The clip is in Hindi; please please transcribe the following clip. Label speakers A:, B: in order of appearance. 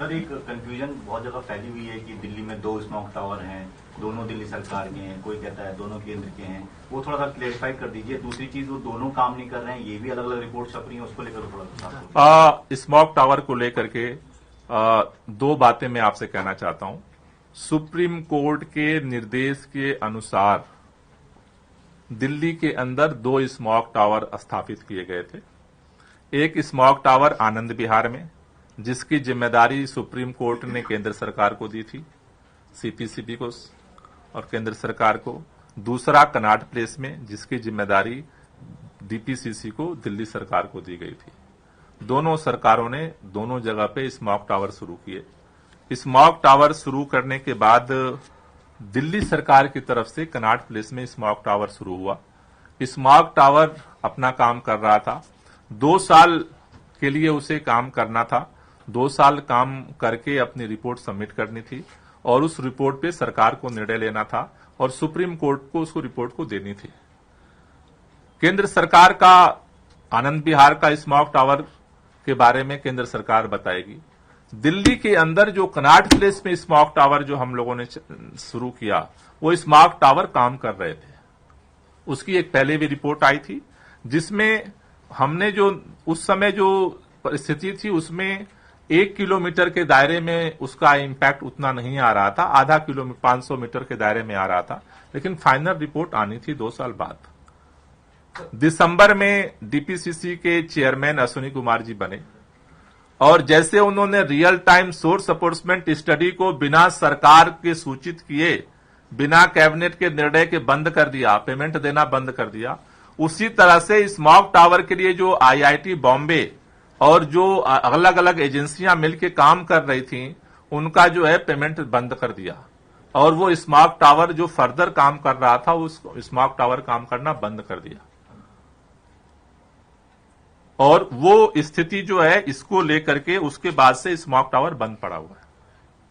A: सर, एक कंफ्यूजन बहुत जगह फैली हुई है कि दिल्ली में 2 स्मॉग टावर हैं, दोनों दिल्ली सरकार के हैं, कोई कहता है दोनों केंद्र के हैं। वो थोड़ा सा क्लेरिफाई कर दीजिए। दूसरी चीज, वो दोनों काम नहीं कर रहे हैं, ये भी अलग अलग रिपोर्ट छप रही है, उसको लेकर थोड़ा सा
B: स्मॉग टावर को लेकर के दो बातें मैं आपसे कहना चाहता हूं। सुप्रीम कोर्ट के निर्देश के अनुसार दिल्ली के अंदर 2 स्मॉग टावर स्थापित किए गए थे। एक स्मॉग टावर आनंद विहार में, जिसकी जिम्मेदारी सुप्रीम कोर्ट ने केंद्र सरकार को दी थी, सीपीसीबी को और केंद्र सरकार को। दूसरा कनॉट प्लेस में, जिसकी जिम्मेदारी डीपीसीसी को, दिल्ली सरकार को दी गई थी। दोनों सरकारों ने दोनों जगह पे स्मॉग टावर शुरू किए। स्मॉग टावर शुरू करने के बाद दिल्ली सरकार की तरफ से कनॉट प्लेस में स्मॉग टावर शुरू हुआ। स्मॉग टावर अपना काम कर रहा था। 2 साल के लिए उसे काम करना था। 2 साल काम करके अपनी रिपोर्ट सबमिट करनी थी और उस रिपोर्ट पे सरकार को निर्णय लेना था और सुप्रीम कोर्ट को उसको रिपोर्ट को देनी थी। केंद्र सरकार का आनंद विहार का स्मॉग टावर के बारे में केंद्र सरकार बताएगी। दिल्ली के अंदर जो कनॉट प्लेस में स्मॉग टावर जो हम लोगों ने शुरू किया, वो स्मॉग टावर काम कर रहे थे। उसकी एक पहले भी रिपोर्ट आई थी, जिसमें हमने जो उस समय जो परिस्थिति थी, उसमें 1 किलोमीटर के दायरे में उसका इंपैक्ट उतना नहीं आ रहा था, आधा किलोमीटर 500 मीटर के दायरे में आ रहा था। लेकिन फाइनल रिपोर्ट आनी थी 2 साल बाद। दिसंबर में डीपीसीसी के चेयरमैन अश्विनी कुमार जी बने और जैसे उन्होंने रियल टाइम सोर्स अप्रोचमेंट स्टडी को बिना सरकार के सूचित किए, बिना कैबिनेट के निर्णय के बंद कर दिया, पेमेंट देना बंद कर दिया, उसी तरह से स्मॉग टावर के लिए जो आईआईटी बॉम्बे और जो अलग अलग एजेंसियां मिलकर काम कर रही थी, उनका जो है पेमेंट बंद कर दिया और वो स्मॉग टावर जो फर्दर काम कर रहा था, उस स्मॉग टावर काम करना बंद कर दिया। और वो स्थिति जो है, इसको लेकर के उसके बाद से स्मॉग टावर बंद पड़ा हुआ है।